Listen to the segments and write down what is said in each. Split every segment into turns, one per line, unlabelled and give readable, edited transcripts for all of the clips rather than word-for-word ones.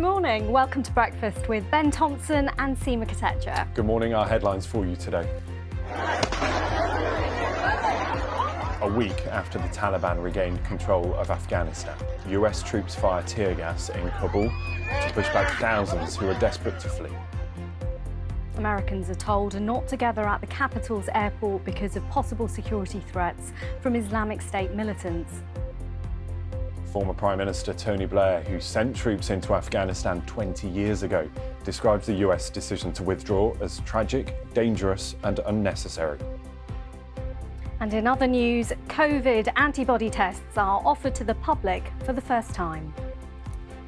morning. Welcome to Breakfast with Ben Thompson and Seema Katecha.
Good morning. Our headlines for you today. A week after the Taliban regained control of Afghanistan, US troops fire tear gas in Kabul to push back thousands who are desperate to flee.
Americans are told not to gather at the capital's airport because of possible security threats from Islamic State militants.
Former Prime Minister Tony Blair, who sent troops into Afghanistan 20 years ago, describes the US decision to withdraw as tragic, dangerous and unnecessary.
And in other news, COVID antibody tests are offered to the public for the first time.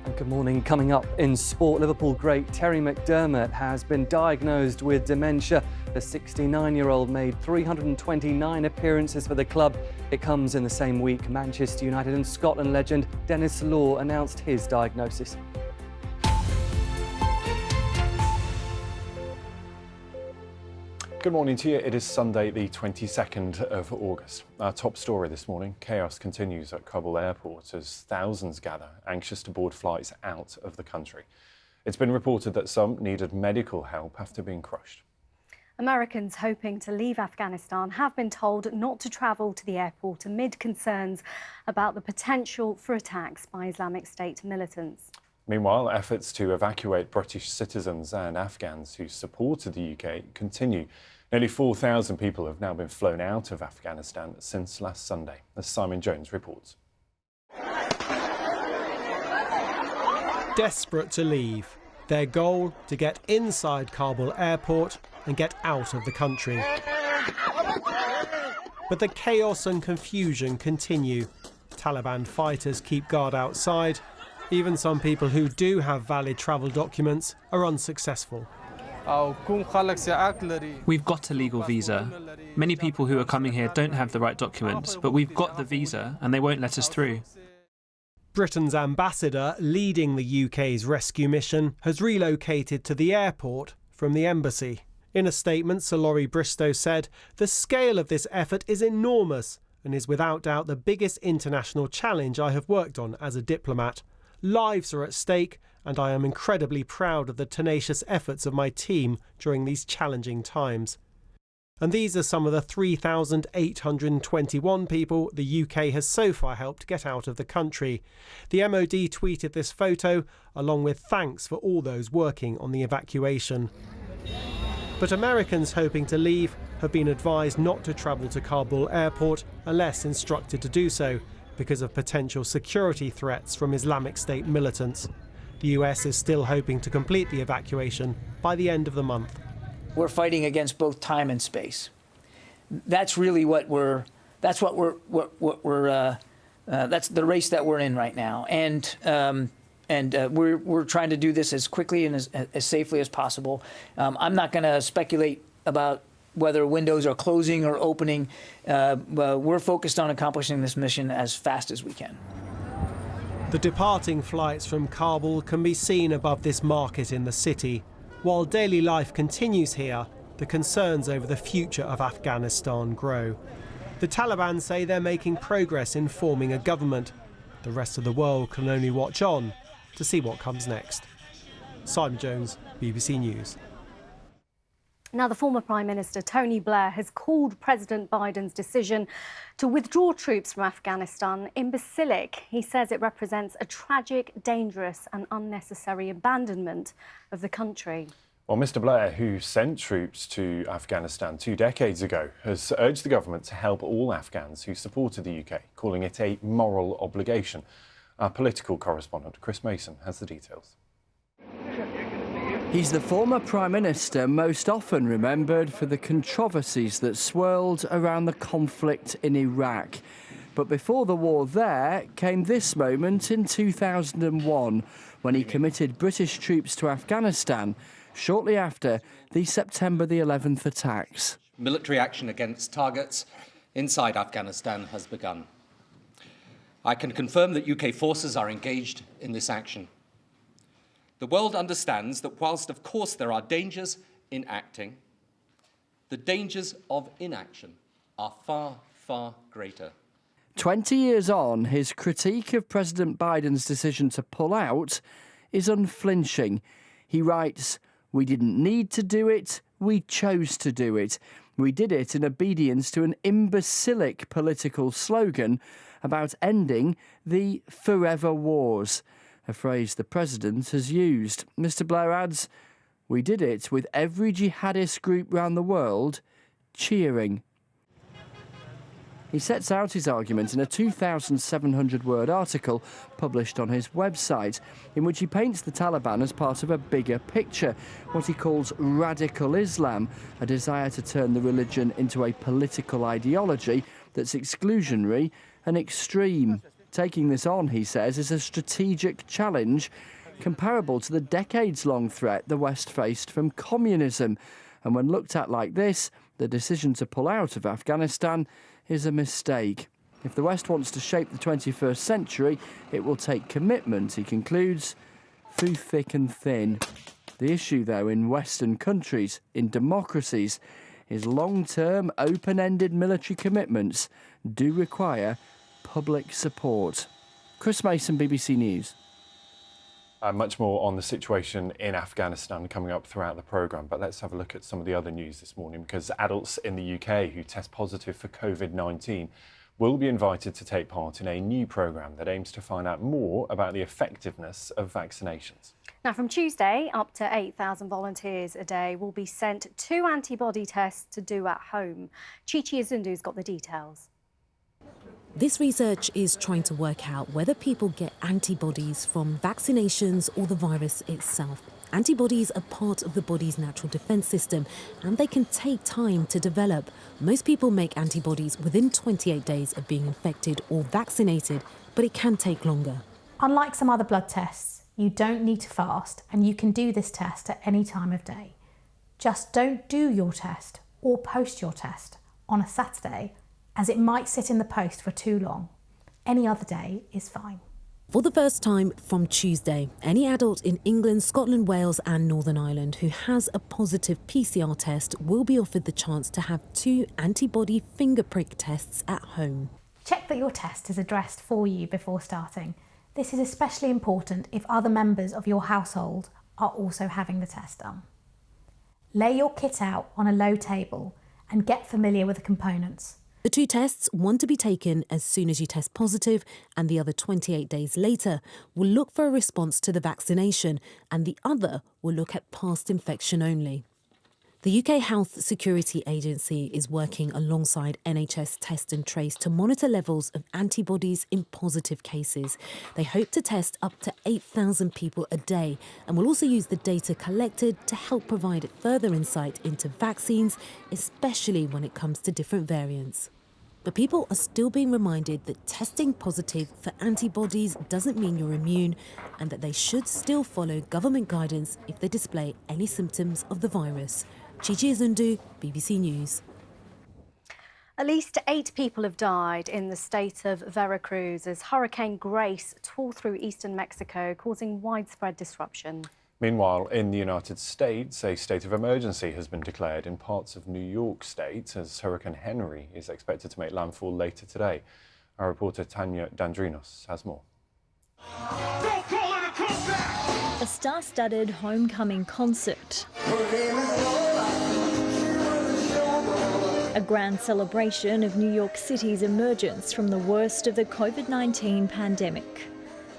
And good morning. Coming up in sport, Liverpool great Terry McDermott has been diagnosed with dementia. The 69-year-old made 329 appearances for the club. It comes in the same week Manchester United and Scotland legend Denis Law announced his diagnosis.
Good morning to you. It is Sunday, the 22nd of August. Our top story this morning, chaos continues at Kabul airport as thousands gather, anxious to board flights out of the country. It's been reported that some needed medical help after being crushed.
Americans hoping to leave Afghanistan have been told not to travel to the airport amid concerns about the potential for attacks by Islamic State militants.
Meanwhile, efforts to evacuate British citizens and Afghans who supported the UK continue. Nearly 4,000 people have now been flown out of Afghanistan since last Sunday, as Simon Jones reports.
Desperate to leave. Their goal, to get inside Kabul airport and get out of the country. But the chaos and confusion continue. Taliban fighters keep guard outside. Even some people who do have valid travel documents are unsuccessful.
We've got a legal visa. Many people who are coming here don't have the right documents, but we've got the visa and they won't let us through.
Britain's ambassador leading the UK's rescue mission has relocated to the airport from the embassy. In a statement, Sir Laurie Bristow said, "The scale of this effort is enormous and is without doubt the biggest international challenge I have worked on as a diplomat. Lives are at stake, and I am incredibly proud of the tenacious efforts of my team during these challenging times." And these are some of the 3,821 people the UK has so far helped get out of the country. The MOD tweeted this photo, along with thanks for all those working on the evacuation. But Americans hoping to leave have been advised not to travel to Kabul airport unless instructed to do so, because of potential security threats from Islamic State militants. The US is still hoping to complete the evacuation by the end of the month.
We're fighting against both time and space. That's really what that's the race that we're in right now. And we're trying to do this as quickly and as safely as possible. I'm not going to speculate about whether windows are closing or opening. We're focused on accomplishing this mission as fast as we can.
The departing flights from Kabul can be seen above this market in the city. While daily life continues here, the concerns over the future of Afghanistan grow. The Taliban say they're making progress in forming a government. The rest of the world can only watch on to see what comes next. Simon Jones, BBC News.
Now, the former Prime Minister Tony Blair has called President Biden's decision to withdraw troops from Afghanistan imbecilic. He says it represents a tragic, dangerous and unnecessary abandonment of the country.
Well, Mr Blair, who sent troops to Afghanistan 2 decades ago, has urged the government to help all Afghans who supported the UK, calling it a moral obligation. Our political correspondent, Chris Mason, has the details.
He's the former Prime Minister most often remembered for the controversies that swirled around the conflict in Iraq. But before the war there came this moment in 2001, when he committed British troops to Afghanistan shortly after the September the 11th attacks.
Military action against targets inside Afghanistan has begun. I can confirm that UK forces are engaged in this action. The world understands that whilst, of course, there are dangers in acting, the dangers of inaction are far, far greater.
20 years on, his critique of President Biden's decision to pull out is unflinching. He writes, "We didn't need to do it, we chose to do it. We did it in obedience to an imbecilic political slogan about ending the forever wars," a phrase the president has used. Mr Blair adds, "We did it with every jihadist group round the world cheering." He sets out his argument in a 2,700-word article published on his website, in which he paints the Taliban as part of a bigger picture, what he calls radical Islam, a desire to turn the religion into a political ideology that's exclusionary and extreme. Taking this on, he says, is a strategic challenge comparable to the decades-long threat the West faced from communism. And when looked at like this, the decision to pull out of Afghanistan is a mistake. If the West wants to shape the 21st century, it will take commitment, he concludes, through thick and thin. The issue, though, in Western countries, in democracies, is long-term, open-ended military commitments do require public support. Chris Mason, BBC News.
Much more on the situation in Afghanistan coming up throughout the programme, but let's have a look at some of the other news this morning, because adults in the UK who test positive for COVID-19 will be invited to take part in a new programme that aims to find out more about the effectiveness of vaccinations.
Now, from Tuesday, up to 8,000 volunteers a day will be sent 2 antibody tests to do at home. Chichi Izundu's got the details.
This research is trying to work out whether people get antibodies from vaccinations or the virus itself. Antibodies are part of the body's natural defence system, and they can take time to develop. Most people make antibodies within 28 days of being infected or vaccinated, but it can take longer.
Unlike some other blood tests, you don't need to fast, and you can do this test at any time of day. Just don't do your test or post your test on a Saturday, as it might sit in the post for too long. Any other day is fine.
For the first time from Tuesday, any adult in England, Scotland, Wales and Northern Ireland who has a positive PCR test will be offered the chance to have 2 antibody finger prick tests at home.
Check that your test is addressed for you before starting. This is especially important if other members of your household are also having the test done. Lay your kit out on a low table and get familiar with the components.
The 2 tests, one to be taken as soon as you test positive and the other 28 days later, will look for a response to the vaccination, and the other will look at past infection only. The UK Health Security Agency is working alongside NHS Test and Trace to monitor levels of antibodies in positive cases. They hope to test up to 8,000 people a day and will also use the data collected to help provide further insight into vaccines, especially when it comes to different variants. But people are still being reminded that testing positive for antibodies doesn't mean you're immune, and that they should still follow government guidance if they display any symptoms of the virus. Chichi Izundu, BBC News.
At least 8 people have died in the state of Veracruz as Hurricane Grace tore through eastern Mexico, causing widespread disruption.
Meanwhile, in the United States, a state of emergency has been declared in parts of New York State as Hurricane Henry is expected to make landfall later today. Our reporter Tanya Dandrinos has more.
A star-studded homecoming concert. A grand celebration of New York City's emergence from the worst of the COVID-19 pandemic.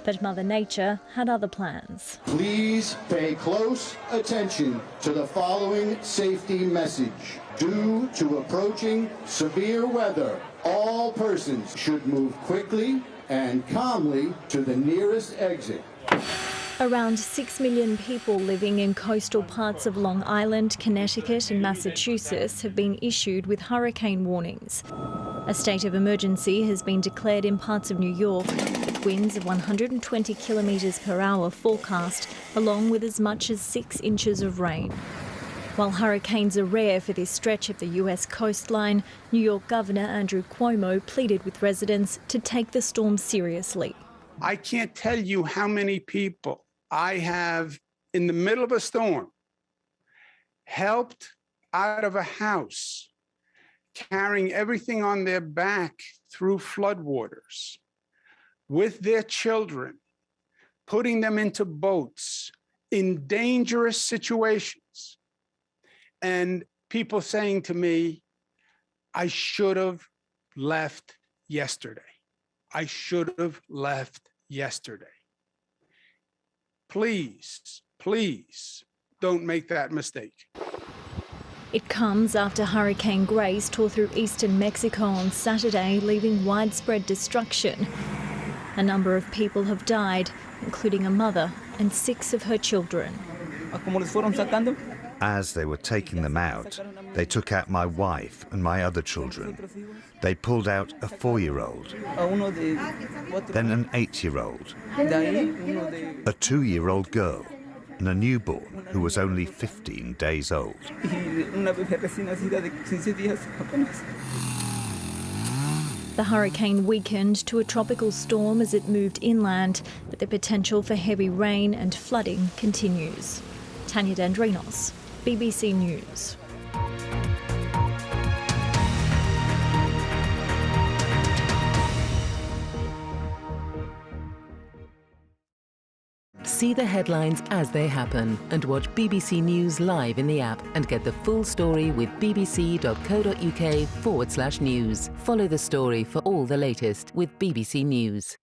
But Mother Nature had other plans.
Please pay close attention to the following safety message. Due to approaching severe weather, all persons should move quickly and calmly to the nearest exit.
Around 6 million people living in coastal parts of Long Island, Connecticut and Massachusetts have been issued with hurricane warnings. A state of emergency has been declared in parts of New York, with winds of 120 kilometres per hour forecast, along with as much as 6 inches of rain. While hurricanes are rare for this stretch of the US coastline, New York Governor Andrew Cuomo pleaded with residents to take the storm seriously.
I can't tell you how many people I have, in the middle of a storm, helped out of a house, carrying everything on their back through floodwaters, with their children, putting them into boats in dangerous situations, and people saying to me, I should have left yesterday. I should have left yesterday. Please, please don't make that mistake.
It comes after Hurricane Grace tore through eastern Mexico on Saturday, leaving widespread destruction. A number of people have died, including a mother and 6 of her children.
As they were taking them out, they took out my wife and my other children. They pulled out a 4-year-old, then an 8-year-old, a 2-year-old girl, and a newborn who was only 15 days old.
The hurricane weakened to a tropical storm as it moved inland, but the potential for heavy rain and flooding continues. Tanya Dandrinos, BBC News.
See the headlines as they happen and watch BBC News live in the app and get the full story with bbc.co.uk/news. Follow the story for all the latest with BBC News.